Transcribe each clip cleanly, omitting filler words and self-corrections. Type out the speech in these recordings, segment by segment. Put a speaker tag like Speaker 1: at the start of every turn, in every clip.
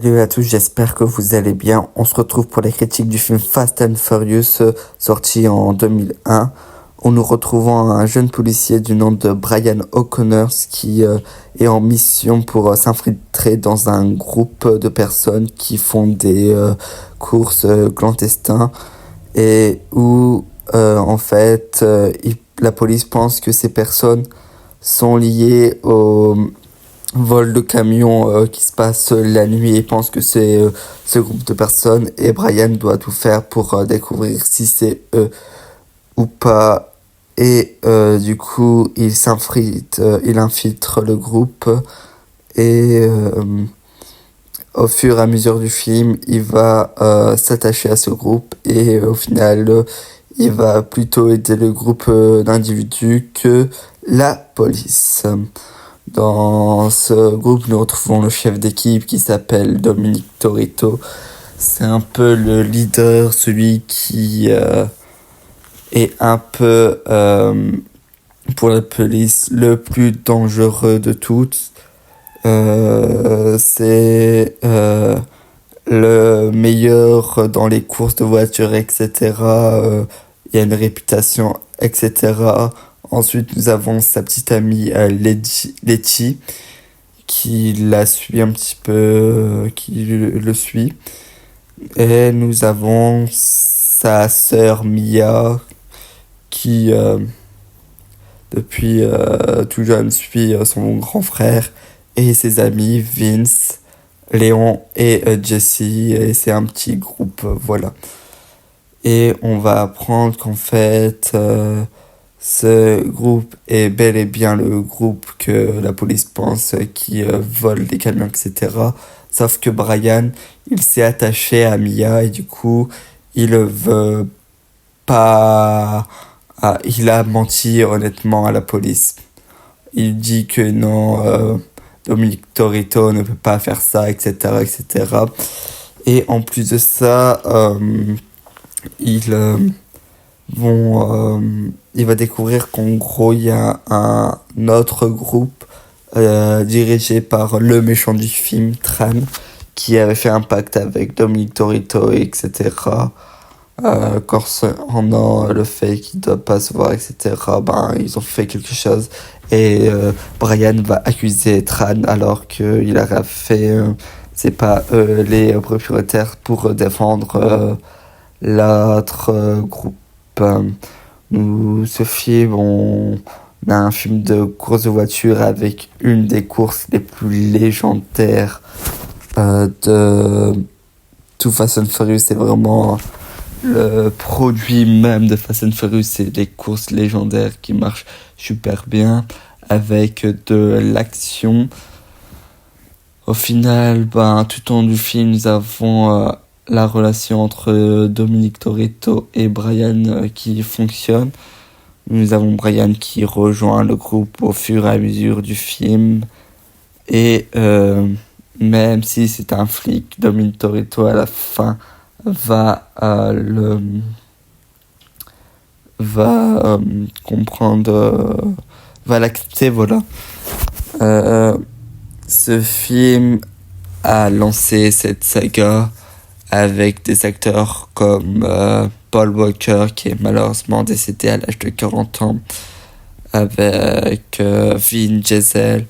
Speaker 1: Salut à tous, j'espère que vous allez bien. On se retrouve pour les critiques du film Fast and Furious, sorti en 2001, où nous retrouvons un jeune policier du nom de Brian O'Connor qui est en mission pour s'infiltrer dans un groupe de personnes qui font des courses clandestines et où la police pense que ces personnes sont liées au vol de camion qui se passe la nuit et pense que c'est ce groupe de personnes, et Brian doit tout faire pour découvrir si c'est eux ou pas. Et du coup il infiltre le groupe, et au fur et à mesure du film il va s'attacher à ce groupe, et au final il va plutôt aider le groupe d'individus que la police. Dans ce groupe, nous retrouvons le chef d'équipe qui s'appelle Dominic Toretto. C'est un peu le leader, celui qui est un peu, pour la police, le plus dangereux de toutes. C'est le meilleur dans les courses de voitures, etc. Il a une réputation, etc. Ensuite, nous avons sa petite amie Letty, qui la suit un petit peu, qui le suit. Et nous avons sa sœur Mia, qui, depuis tout jeune, suit son grand frère et ses amis Vince, Léon et Jesse. Et c'est un petit groupe, voilà. Et on va apprendre qu'en fait... ce groupe est bel et bien le groupe que la police pense qui vole des camions, etc. Sauf que Brian, il s'est attaché à Mia et du coup, il veut pas... il a menti honnêtement à la police. Il dit que non, Dominic Toretto ne peut pas faire ça, etc., etc. Et en plus de ça, il va découvrir qu'en gros il y a un autre groupe dirigé par le méchant du film, Tran, qui avait fait un pacte avec Dominic Toretto, etc. Concernant le fait qu'il ne doit pas se voir, etc. Ils ont fait quelque chose, et Brian va accuser Tran alors qu'il aurait fait c'est pas les propriétaires pour défendre l'autre groupe. Ce film, on a un film de course de voiture avec une des courses les plus légendaires de tout Fast and Furious. C'est vraiment le produit même de Fast and Furious, c'est les courses légendaires qui marchent super bien avec de l'action. Au final, tout au long du film, nous avons la relation entre Dominic Toretto et Brian qui fonctionne. Nous avons Brian qui rejoint le groupe au fur et à mesure du film. Et même si c'est un flic, Dominic Toretto à la fin va comprendre, va l'accepter, voilà. Ce film a lancé cette saga avec des acteurs comme Paul Walker, qui est malheureusement décédé à l'âge de 40 ans, avec Vin Diesel,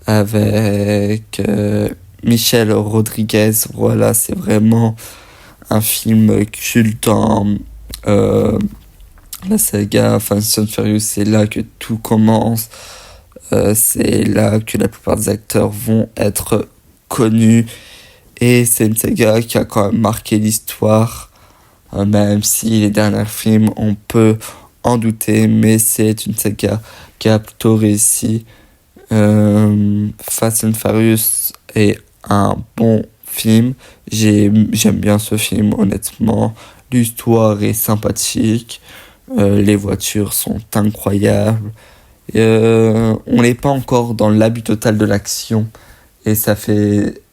Speaker 1: avec Michelle Rodriguez. Voilà, c'est vraiment un film culte dans la saga Fast and Furious. C'est là que tout commence. C'est là que la plupart des acteurs vont être connus. Et c'est une saga qui a quand même marqué l'histoire, même si les derniers films, on peut en douter, mais c'est une saga qui a plutôt réussi. Fast and Furious est un bon film. J'aime bien ce film, honnêtement. L'histoire est sympathique. Les voitures sont incroyables. On n'est pas encore dans l'abus total de l'action.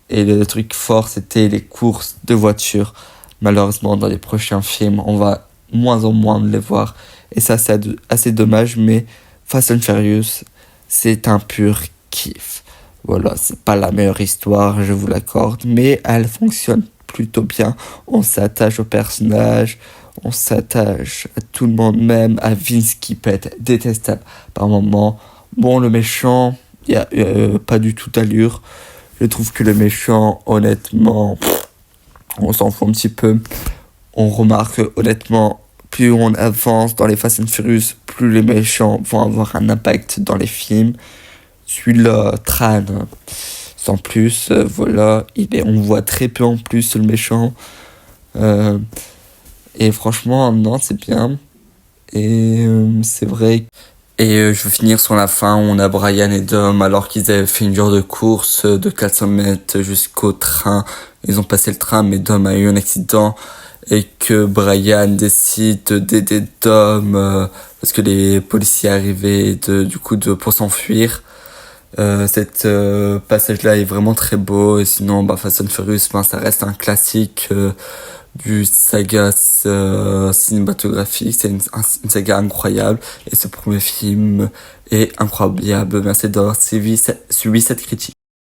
Speaker 1: Et le truc fort, c'était les courses de voitures. Malheureusement, dans les prochains films, on va moins en moins les voir. Et ça, c'est assez dommage, mais Fast and Furious, c'est un pur kiff. Voilà, c'est pas la meilleure histoire, je vous l'accorde, mais elle fonctionne plutôt bien. On s'attache au personnage, on s'attache à tout le monde, même à Vince qui peut être détestable par moment. Bon, le méchant, il y a pas du tout d'allure. Je trouve que le méchant, honnêtement, on s'en fout un petit peu. On remarque honnêtement, plus on avance dans les Fast and Furious, plus les méchants vont avoir un impact dans les films. Celui-là, Tran, sans plus, voilà, on voit très peu en plus le méchant. Euh, et franchement, non, c'est bien. Et c'est vrai. Et je veux finir sur la fin où on a Brian et Dom alors qu'ils avaient fait une genre de course de 400 mètres jusqu'au train. Ils ont passé le train mais Dom a eu un accident et que Brian décide d'aider Dom parce que les policiers arrivaient pour s'enfuir. Cette passage-là est vraiment très beau et sinon Fast and Furious, ça reste un classique du saga cinématographique. C'est une saga incroyable et ce premier film est incroyable. Merci d'avoir suivi cette critique.